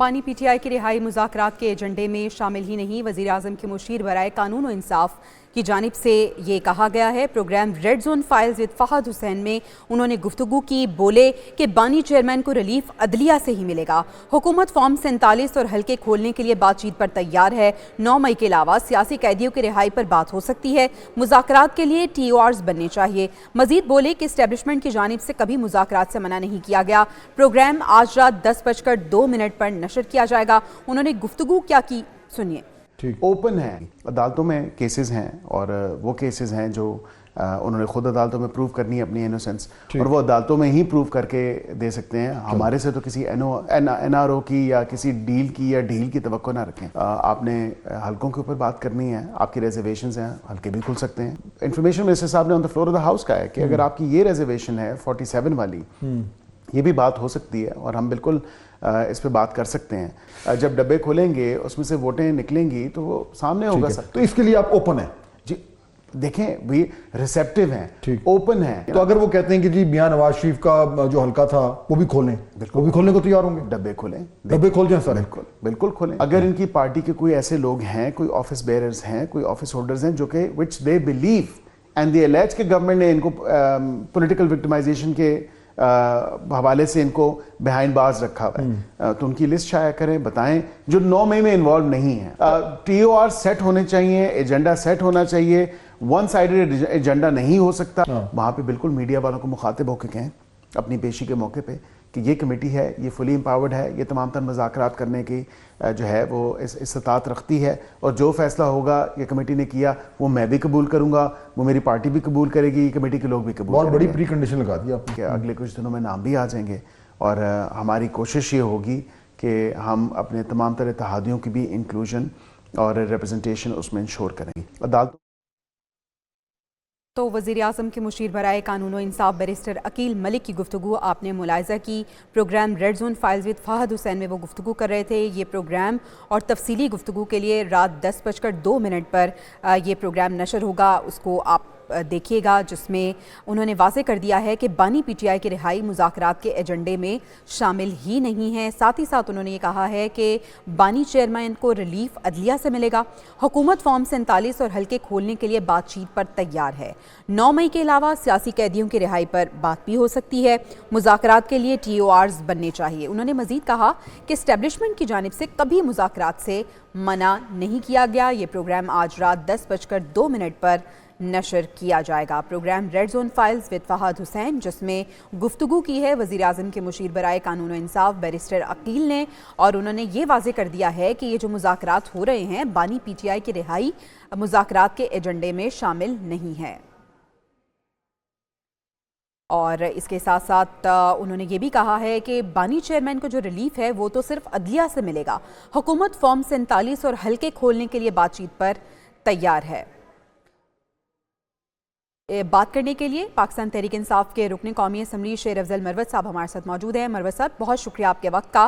बानी पीटीआई की रिहाई मुज़ाकरात के एजेंडे में शामिल ही नहीं। वज़ीर आज़म के मुशीर बराए कानून और इंसाफ की जानिब से ये कहा गया है। Programme red zone files with Fahad Hussain में उन्होंने गुफ्तगू की, बोले कि बानी चेयरमैन को रिलीफ अदलिया से ही मिलेगा। हुकूमत फॉर्म 47 और हल्के खोलने के लिए बातचीत पर तैयार है। 9 मई के अलावा सियासी कैदियों की रिहाई पर बात हो सकती है। मुज़ाकरात के लिए TORs बनने चाहिए। मजीद बोले कि इस्टेब्लिशमेंट की जानिब से कभी मुज़ाकरात से मना नहीं किया गया। प्रोग्राम आज रात 10:02 पर नशर किया जाएगा। उन्होंने गुफ्तगू क्या की, सुनिए। ओपन है, अदालतों में केसेस हैं और वो केसेस हैं जो उन्होंने खुद अदालतों में प्रूव करनी है अपनी इनोसेंस, और वो अदालतों में ही प्रूव करके दे सकते हैं। हमारे से तो किसी NRO की या किसी डील की या डील की तवक्को ना रखें। आपने हल्कों के ऊपर बात करनी है, आपकी रिजर्वेशंस हैं, हल्के भी खुल सकते हैं। इंफॉर्मेशन मिनिस्टर साहब ने on the floor of the house कहा है कि अगर आपकी ये रिजर्वेशन है 47 वाली, ये भी बात हो सकती है और हम बिल्कुल इस पे बात कर सकते हैं। जब डब्बे खोलेंगे उसमें से वोटें निकलेंगी तो वो सामने होगा सब। तो इसके लिए आप ओपन हैं जी, देखें भी रिसेप्टिव हैं, ओपन हैं। तो अगर वो कहते हैं कि जी मियां नवाज शरीफ का जो हल्का था वो भी खोलें, वो भी खोलने को तैयार होंगे? डब्बे खोलें, डब्बे खोल जाएं सर, बिल्कुल खोलें। अगर इनकी पार्टी के कोई ऐसे लोग हैं, कोई ऑफिस बेयरर्स हैं, कोई ऑफिस होल्डर्स हैं जो कि which they believe and they allege के गवर्नमेंट ने इनको पॉलिटिकल विक्टिमाइजेशन के हवाले से इनको बिहाइंड बार्स रखा हुआ है, तो उनकी लिस्ट शाया करें, बताएं जो 9 मई में इन्वॉल्व नहीं है। TOR सेट होने चाहिए, एजेंडा सेट होना चाहिए, वन साइडेड एजेंडा नहीं हो सकता। वहां पे बिल्कुल मीडिया वालों को मुखातिब होकर कहें अपनी पेशी के मौके पे कि ये कमेटी है, ये फुली एम्पावर्ड है, ये तमाम तर मुज़ाकरात करने की जो है वो इस्तात रखती है, और जो फैसला होगा ये कमेटी ने किया वो मैं भी कबूल करूंगा, वो मेरी पार्टी भी कबूल करेगी, कमेटी के लोग भी कबूल बहुत करेंगे। बड़ी प्री कंडीशन लगा दी आपने। अगले कुछ दिनों में नाम भी आ जाएंगे और हमारी कोशिश ये होगी कि हम अपने तमाम तरह इत्तेहादियों की भी इंक्लूजन और रिप्रेजेंटेशन उसमें इंश्योर करेंगे। अदालत तो वज़ीर आज़म के मुशीर बराए कानून और इंसाफ बैरिस्टर अकील मलिक की गुफ्तगू आपने मुलाहिज़ा की। Programme red zone files with Fahad Hussain में वो गुफ्तगू कर रहे थे। ये प्रोग्राम और तफसीली गुफ्तगू के लिए रात 10:02 पर ये प्रोग्राम नशर होगा, उसको आप देखिएगा, जिसमें उन्होंने वाज़े कर दिया है कि बानी पीटीआई की रिहाई मुज़ाकरात के एजेंडे में शामिल ही नहीं है। साथ ही साथ उन्होंने ये कहा है कि बानी चेयरमैन को रिलीफ अदलिया से मिलेगा। हुकूमत फॉर्म 47 और हल्के खोलने के लिए बातचीत पर तैयार है। 9 मई के अलावा सियासी कैदियों की रिहाई पर बात भी हो सकती है। मुज़ाकरात के लिए TORs बनने चाहिए। उन्होंने मजीद कहा कि इस्टेब्लिशमेंट की जानिब से कभी मुज़ाकरात से मना नहीं किया गया। ये प्रोग्राम आज रात 10:02 पर नशर किया जाएगा। Programme red zone files with Fahad Hussain, जिसमें गुफ्तगू की है वज़ीर आज़म के मुशीर बराए कानून और इंसाफ बैरिस्टर अकील ने, और उन्होंने ये वाज़े कर दिया है कि ये जो मुज़ाकरात हो रहे हैं बानी पीटीआई की रिहाई मुज़ाकरात के एजेंडे में शामिल नहीं है। और इसके साथ साथ उन्होंने ये भी कहा है कि बानी चेयरमैन को जो रिलीफ है वो तो सिर्फ अदलिया से मिलेगा। हुकूमत फॉर्म 47 और हल्के खोलने के लिए बातचीत पर तैयार है। बात करने के लिए पाकिस्तान तहरीक इंसाफ के रुकन कौमी असम्बली शेर अफजल मरवत साहब हमारे साथ मौजूद हैं। मरवत साहब, बहुत शुक्रिया आपके वक्त का।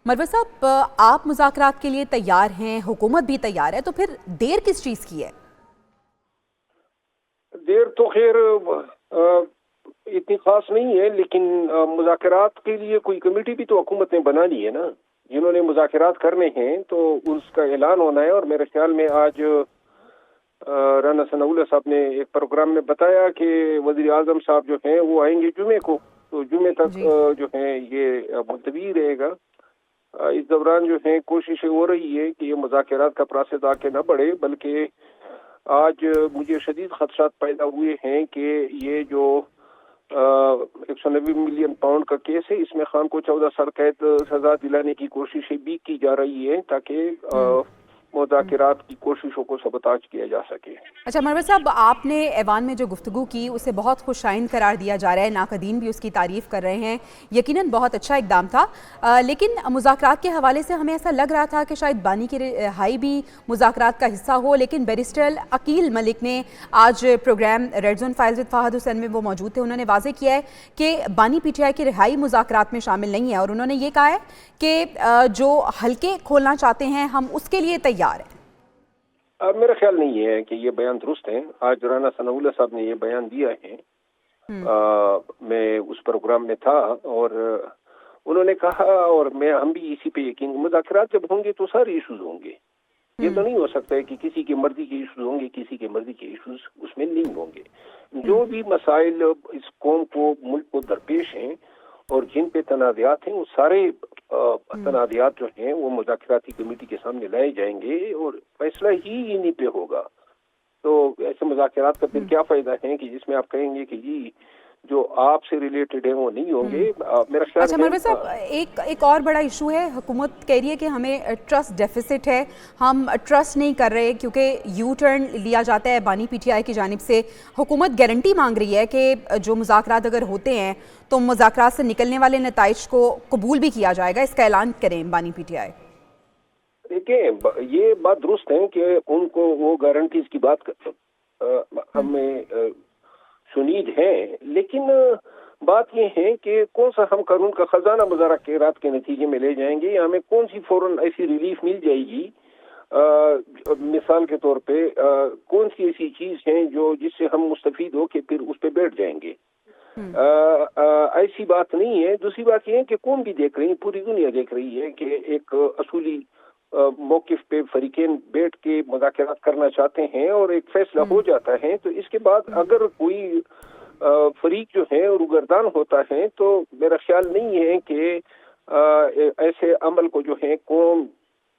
मरवत साहब, आप मुज़ाकरात के लिए तैयार हैं, हुकूमत भी तैयार है, तो फिर देर किस चीज़ की है? देर तो खैर इतनी खास नहीं है, लेकिन मुज़ाकरात के लिए कोई कमेटी भी तो हुकूमत ने बनानी है ना। जिन्होंने मुज़ाकरात करने हैं तो उसका ऐलान होना है, और मेरे ख्याल में आज राना सनाउल्लाह साहब ने एक प्रोग्राम में बताया कि वज़ीर आज़म साहब जो हैं वो आएंगे जुमे को, तो जुमे तक जो है ये मुलतवी रहेगा। इस दौरान जो है कोशिशें हो रही है कि ये मुज़ाकरात का प्रोसेस आगे न बढ़े, बल्कि आज मुझे शदीद खदशात पैदा हुए हैं कि ये जो 190 मिलियन पाउंड का केस है, इसमें खान को 14 साल कैद सजा दिलाने की कोशिशें भी की जा रही है ताकि मुज़ाकरात की कोशिशों को सबताज किया जा सके। अच्छा मरवत साहब, आपने ऐवान में जो गुफ्तगू की उसे बहुत खुशाइन करार दिया जा रहा है, नाकदीन भी उसकी तारीफ़ कर रहे हैं, यकीनन बहुत अच्छा इकदाम था। लेकिन मुज़ाकरात के हवाले से हमें ऐसा लग रहा था कि शायद बानी की रिहाई भी मुज़ाकरात का हिस्सा हो, लेकिन बैरिस्टर अकील मलिक ने आज programme red zone files with Fahad Hussain में वो मौजूद थे, उन्होंने वाज़े किया है कि बानी पीटीआई की रिहाई मुज़ाकरात में शामिल नहीं है, और उन्होंने ये कहा है कि जो हल्के खोलना चाहते हैं हम उसके लिए तैयार हैं। मेरा ख्याल नहीं है कि ये बयान दुरुस्त है। आज राना सनाउल्लाह साहब ने ये बयान दिया है। मैं उस प्रोग्राम में था और उन्होंने कहा, और हम भी इसी पे यकीन, मुज़ाकरात जब होंगे तो सारे इशूज होंगे। ये तो नहीं हो सकता है कि किसी की मर्जी के इशूज होंगे, किसी के मर्जी के इशूज उसमें नहीं होंगे। जो भी मसाइल इस कौम को, मुल्क को दरपेश हैं और जिन पे तनाज़ात हैं, वो सारे तनाज़ात जो हैं वो मुज़ाकराती कमेटी के सामने लाए जाएंगे और फैसला ही इन्हीं पे होगा। तो ऐसे मुज़ाकरात का फिर क्या फ़ायदा है कि जिसमें आप कहेंगे कि जी जो आपसे रिलेटेड है वो नहीं होंगे। मेरा ख्याल अच्छा मरवत साहब, एक और बड़ा इशू है, हुकूमत कह रही है कि हमें ट्रस्ट डेफिसिट है, हम ट्रस्ट नहीं कर रहे क्योंकि यू टर्न लिया जाता है बानी पीटीआई की जानिब से। हुकूमत गारंटी मांग रही है कि जो मुज़ाकरात अगर होते हैं तो मुज़ाकरात से निकलने वाले नताइज को कबूल भी किया जाएगा, इसका ऐलान करें बानी पीटीआई। देखिए, ये बात दुरुस्त है कि उनको वो गारंटीज की बात हमें सुनीद है, लेकिन बात ये है कि कौन सा हम कानून का खजाना मुज़ाकरात के नतीजे में ले जाएंगे, या हमें कौन सी फौरन ऐसी रिलीफ मिल जाएगी। मिसाल के तौर पे कौन सी ऐसी चीज है जो जिससे हम मुस्तफीद हो के फिर उस पे बैठ जाएंगे। ऐसी बात नहीं है। दूसरी बात यह है कि कौन भी देख रही है, पूरी दुनिया देख रही है कि एक असूली मौकिफ पे फरीकेन बैठ के मुज़ाकरात करना चाहते हैं और एक फैसला हो जाता है, तो इसके बाद अगर कोई फरीक जो है रुगरदान होता है तो मेरा ख्याल नहीं है कि ऐसे अमल को जो है कौम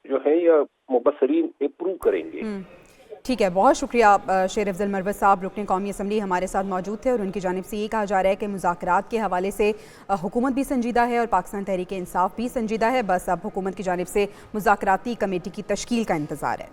जो है या मुबसरीन अप्रूव करेंगे। ठीक है, बहुत शुक्रिया शेर अफजल मरवत साहब, रुकने कौमी असम्बली हमारे साथ मौजूद थे और उनकी जानिब से ये कहा जा रहा है कि मुज़ाकरात के हवाले से हुकूमत भी संजीदा है और पाकिस्तान तहरीक इंसाफ भी संजीदा है। बस अब हुकूमत की जानिब से मुज़ाकराती कमेटी की तश्कील का इंतज़ार है।